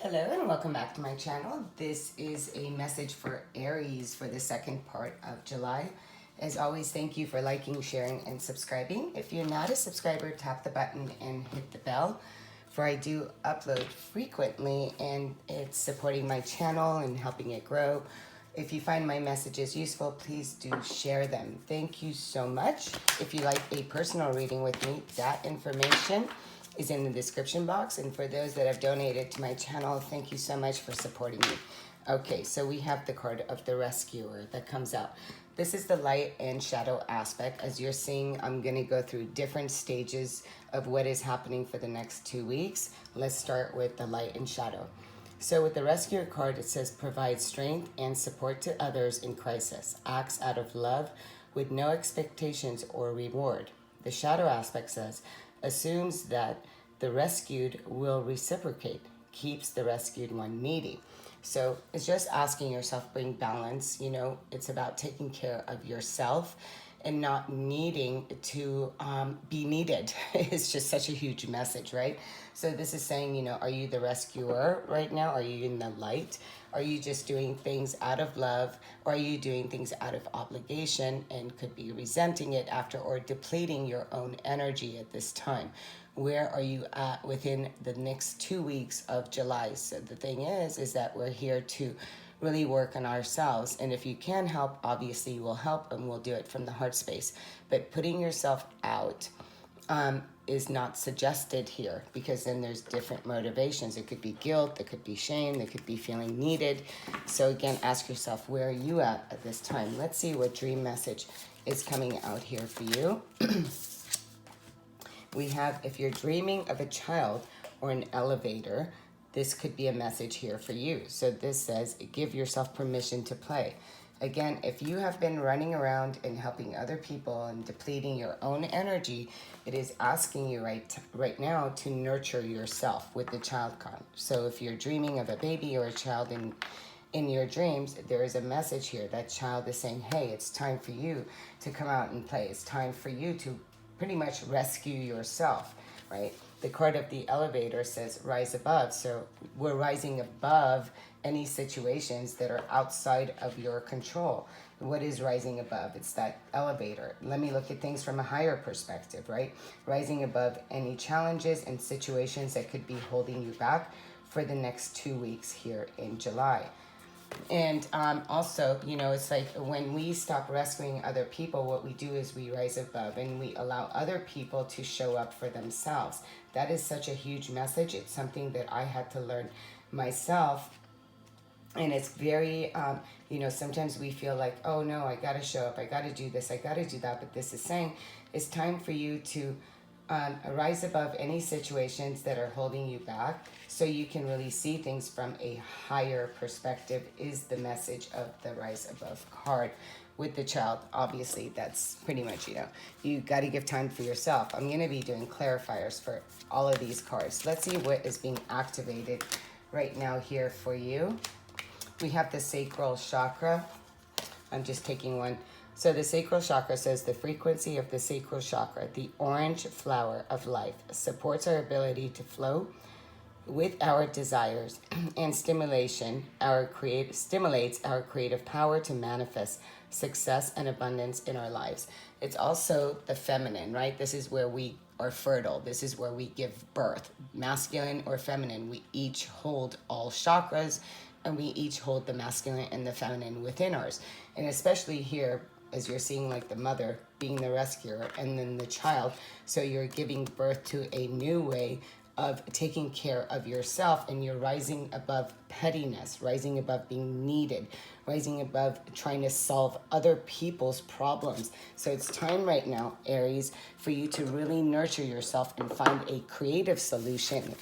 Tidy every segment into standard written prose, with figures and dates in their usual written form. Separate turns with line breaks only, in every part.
Hello and welcome back to my channel. This is a message for Aries for the second part of July. As always, thank you for liking, sharing, and subscribing. If you're not a subscriber, tap the button and hit the bell, for I do upload frequently and it's supporting my channel and helping it grow. If you find my messages useful, please do share them. Thank you so much. If you like a personal reading with me, that information is in the description box. And for those that have donated to my channel, thank you so much for supporting me. Okay, so we have the card of the Rescuer that comes out. This is the light and shadow aspect. As you're seeing, I'm going to go through different stages of what is happening for the next 2 weeks. Let's start with the light and shadow. So with the Rescuer card, it says provide strength and support to others in crisis. Acts out of love with no expectations or reward. The shadow aspect says assumes that the rescued will reciprocate, keeps the rescued one needy. So it's just asking yourself, bring balance. You know, it's about taking care of yourself and not needing to be needed. It's just such a huge message, right? So this is saying, you know, are you the rescuer right now? Are you in the light? Are you just doing things out of love? Or are you doing things out of obligation and could be resenting it after or depleting your own energy at this time? Where are you at within the next 2 weeks of July? So the thing is that we're here to really work on ourselves. And if you can help, obviously you will help and we'll do it from the heart space. But putting yourself out is not suggested here, because then there's different motivations. It could be guilt, there could be shame, there could be feeling needed. So again, ask yourself, where are you at this time? Let's see what dream message is coming out here for you. We have, if you're dreaming of a child or an elevator, this could be a message here for you. So this says, give yourself permission to play. Again, if you have been running around and helping other people and depleting your own energy, it is asking you right now to nurture yourself with the child card. So if you're dreaming of a baby or a child in your dreams, there is a message here. That child is saying, hey, it's time for you to come out and play. It's time for you to pretty much rescue yourself, right? The card of the elevator says rise above. So we're rising above any situations that are outside of your control. What is rising above? It's that elevator. Let me look at things from a higher perspective, right? Rising above any challenges and situations that could be holding you back for the next 2 weeks here in July. And also, you know, it's like when we stop rescuing other people, what we do is we rise above and we allow other people to show up for themselves. That is such a huge message. It's something that I had to learn myself. And it's very, you know, sometimes we feel like, oh no, I got to show up. I got to do this. I got to do that. But this is saying it's time for you to rise above any situations that are holding you back, so you can really see things from a higher perspective, is the message of the rise above card. With the child, obviously, that's pretty much, you know, you got to give time for yourself. I'm going to be doing clarifiers for all of these cards. Let's see what is being activated right now here for you. We have the sacral chakra. I'm just taking one. So the sacral chakra says the frequency of the sacral chakra, the orange flower of life, supports our ability to flow with our desires and stimulates our creative power to manifest success and abundance in our lives. It's also the feminine, right? This is where we are fertile. This is where we give birth, masculine or feminine. We each hold all chakras, and we each hold the masculine and the feminine within ours. And especially here, as you're seeing, like the mother being the rescuer and then the child. So you're giving birth to a new way of taking care of yourself, and you're rising above pettiness, rising above being needed, rising above trying to solve other people's problems. So it's time right now, Aries, for you to really nurture yourself and find a creative solution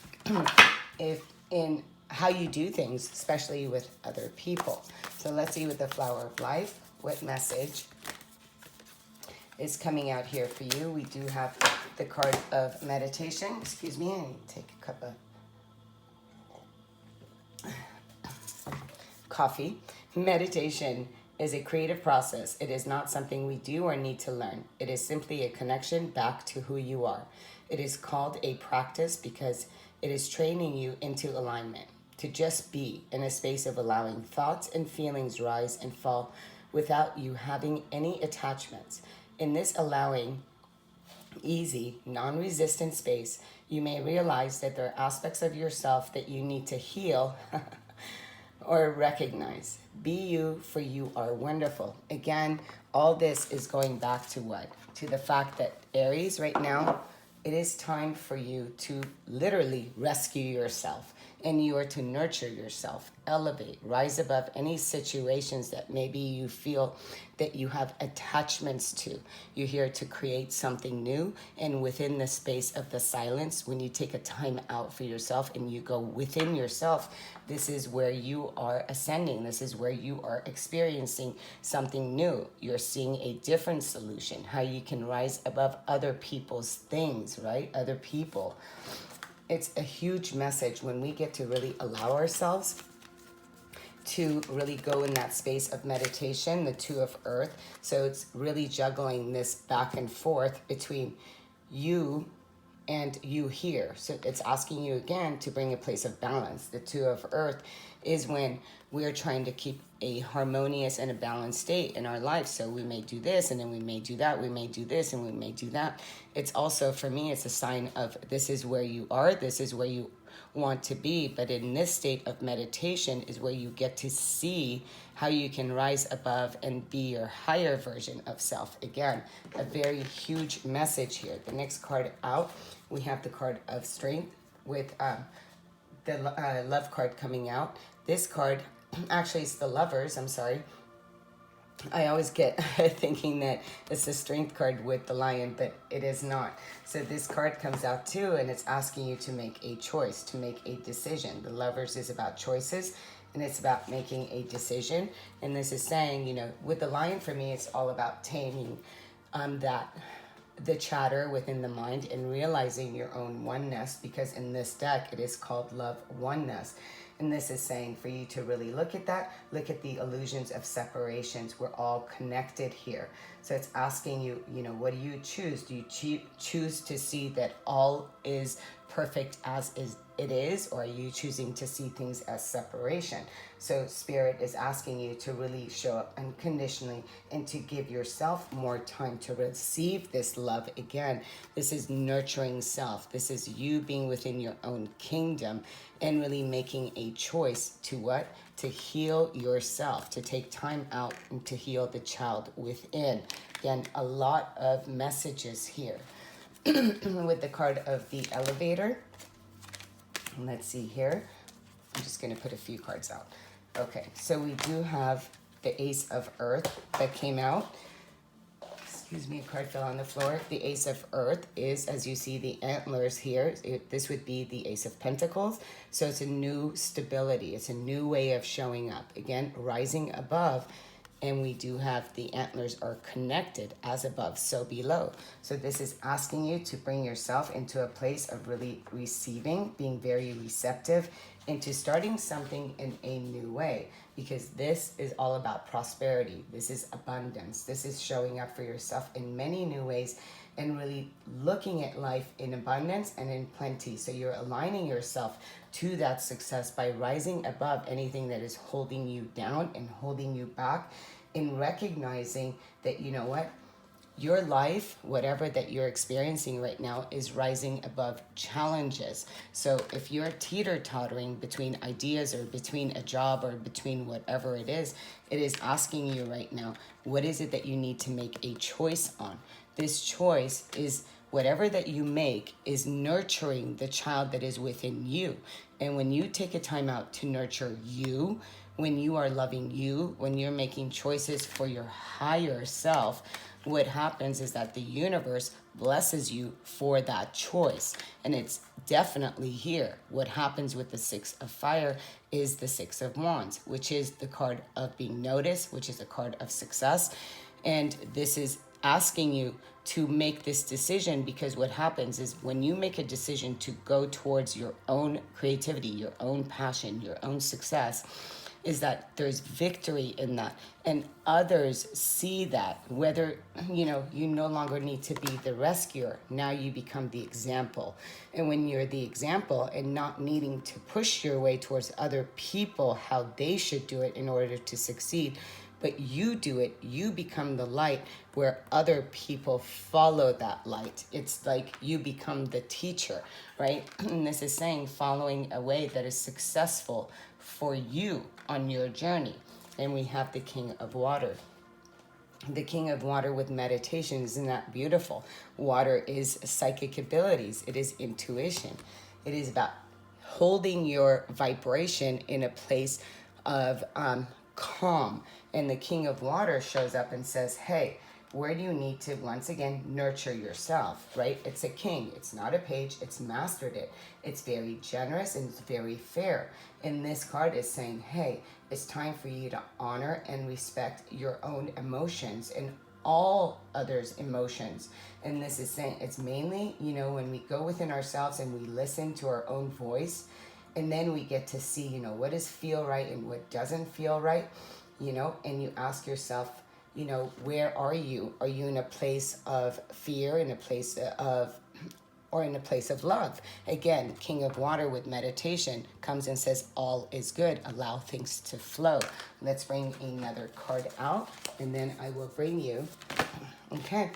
if in how you do things, especially with other people. So let's see with the flower of life, what message is coming out here for you. We do have the card of meditation. Excuse me, I need to take a cup of coffee. Meditation is a creative process. It is not something we do or need to learn. It is simply a connection back to who you are. It is called a practice because it is training you into alignment. to just be in a space of allowing thoughts and feelings rise and fall without you having any attachments. In this allowing, easy, non-resistant space, you may realize that there are aspects of yourself that you need to heal or recognize. Be you, for you are wonderful. Again, all this is going back to what? To the fact that Aries, right now, it is time for you to literally rescue yourself, and you are to nurture yourself, elevate, rise above any situations that maybe you feel that you have attachments to. You're here to create something new, and within the space of the silence, when you take a time out for yourself and you go within yourself, this is where you are ascending. This is where you are experiencing something new. You're seeing a different solution, how you can rise above other people's things, right? Other people. It's a huge message when we get to really allow ourselves to really go in that space of meditation, the two of earth. So it's really juggling this back and forth between you and you here. So it's asking you again to bring a place of balance. The two of earth is when we're trying to keep a harmonious and a balanced state in our life. So we may do this and then we may do that. We may do this and we may do that. It's also, for me, it's a sign of this is where you are. This is where you want to be. But in this state of meditation is where you get to see how you can rise above and be your higher version of self. Again, a very huge message here. The next card out, we have the card of strength with the love card coming out. This card, actually it's the lovers, I'm sorry. I always get thinking that it's the strength card with the lion, but it is not. So this card comes out too, and it's asking you to make a choice, to make a decision. The lovers is about choices, and it's about making a decision. And this is saying, you know, with the lion, for me, it's all about taming the chatter within the mind and realizing your own oneness, because in this deck, it is called Love Oneness. And this is saying for you to really look at that, look at the illusions of separations. We're all connected here. So it's asking you, you know, what do you choose? Do you choose to see that all is perfect as it is, or are you choosing to see things as separation? So Spirit is asking you to really show up unconditionally and to give yourself more time to receive this love again. This is nurturing self. This is you being within your own kingdom and really making a choice to what? To heal yourself, to take time out and to heal the child within. Again, a lot of messages here. With the card of the elevator. Let's see here. I'm just going to put a few cards out. Okay, so we do have the Ace of Earth that came out. Excuse me, a card fell on the floor. The Ace of Earth is, as you see, the antlers here. This would be the Ace of Pentacles. So it's a new stability. It's a new way of showing up. Again, rising above. And we do have the antlers are connected, as above, so below. So this is asking you to bring yourself into a place of really receiving, being very receptive, into starting something in a new way. Because this is all about prosperity. This is abundance. This is showing up for yourself in many new ways and really looking at life in abundance and in plenty. So you're aligning yourself to that success by rising above anything that is holding you down and holding you back, in recognizing that, you know what, your life, whatever that you're experiencing right now, is rising above challenges. So if you're teeter-tottering between ideas or between a job or between whatever it is asking you right now, what is it that you need to make a choice on? This choice is whatever that you make is nurturing the child that is within you. And when you take a time out to nurture you, when you are loving you, when you're making choices for your higher self, what happens is that the universe blesses you for that choice. And it's definitely here. What happens with the Six of Fire is the Six of Wands, which is the card of being noticed, which is a card of success. And this is asking you to make this decision, because what happens is when you make a decision to go towards your own creativity, your own passion, your own success, is that there's victory in that. And others see that, whether, you no longer need to be the rescuer. Now you become the example. And when you're the example and not needing to push your way towards other people, how they should do it in order to succeed, but you do it, you become the light where other people follow that light. It's like you become the teacher, right? And this is saying following a way that is successful for you on your journey. And we have the King of Water. The King of Water with meditation, isn't that beautiful? Water is psychic abilities. It is intuition. It is about holding your vibration in a place of calm. And the King of Water shows up and says, hey, where do you need to, once again, nurture yourself, right? It's a king. It's not a page. It's mastered it. It's very generous and it's very fair. And this card is saying, hey, it's time for you to honor and respect your own emotions and all others' emotions. And this is saying it's mainly, when we go within ourselves and we listen to our own voice, and then we get to see, what does feel right and what doesn't feel right, and you ask yourself, where are you? Are you in a place of fear, in a place of, or in a place of love? Again, King of Water with meditation comes and says, all is good. Allow things to flow. Let's bring another card out, and then I will bring you, okay,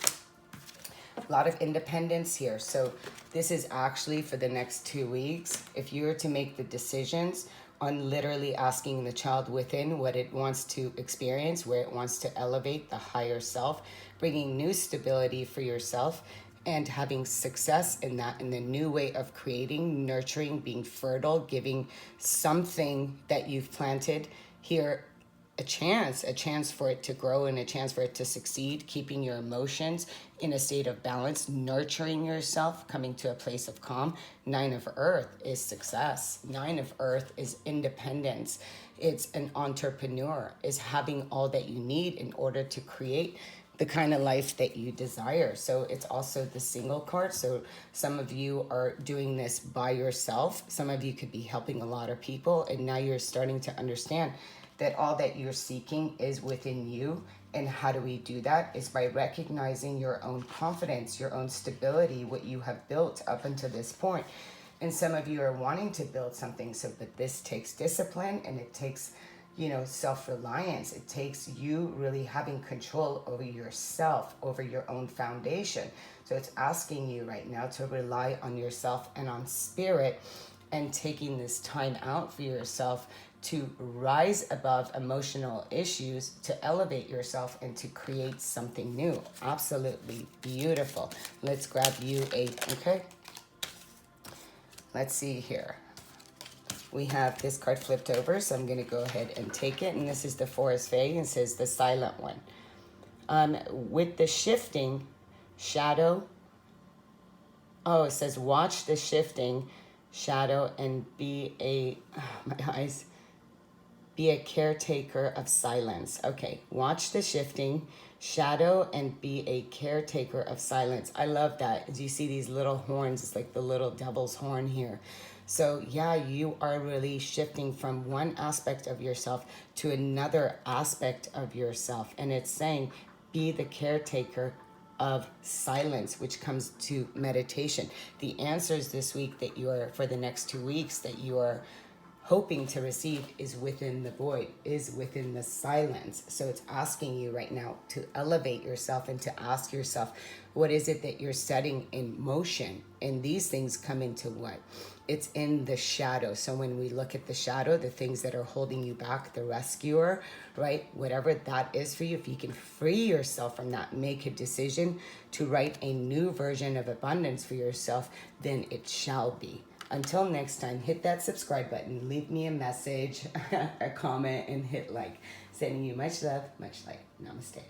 a lot of independence here. So this is actually for the next 2 weeks. If you were to make the decisions on literally asking the child within what it wants to experience, where it wants to elevate the higher self, bringing new stability for yourself, and having success in that, in the new way of creating, nurturing, being fertile, giving something that you've planted here a chance for it to grow and a chance for it to succeed, keeping your emotions in a state of balance, nurturing yourself, coming to a place of calm. 9 of Earth is success. 9 of Earth is independence. It's an entrepreneur, is having all that you need in order to create the kind of life that you desire. So it's also the single card. So some of you are doing this by yourself. Some of you could be helping a lot of people. And now you're starting to understand that all that you're seeking is within you. And how do we do that? Is by recognizing your own confidence, your own stability, what you have built up until this point. And some of you are wanting to build something, but this takes discipline and it takes, self-reliance. It takes you really having control over yourself, over your own foundation. So it's asking you right now to rely on yourself and on spirit, and taking this time out for yourself to rise above emotional issues, to elevate yourself and to create something new. Absolutely beautiful. Let's grab you okay? Let's see here. We have this card flipped over, so I'm going to go ahead and take it. And this is the Forest Fae, and it says the silent one. With the shifting shadow, it says watch the shifting shadow and be a caretaker of silence. Okay, watch the shifting shadow and be a caretaker of silence. I love that. As you see these little horns, it's like the little devil's horn here. So yeah, you are really shifting from one aspect of yourself to another aspect of yourself. And it's saying, be the caretaker of silence, which comes to meditation. The answers this week that you are, for the next 2 weeks, that you are hoping to receive is within the void, is within the silence. So it's asking you right now to elevate yourself and to ask yourself, what is it that you're setting in motion? And these things come into what? It's in the shadow. So when we look at the shadow, the things that are holding you back, the rescuer, right? Whatever that is for you, if you can free yourself from that, make a decision to write a new version of abundance for yourself, then it shall be. Until next time, hit that subscribe button, leave me a message, a comment, and hit like. Sending you much love, much light. Namaste.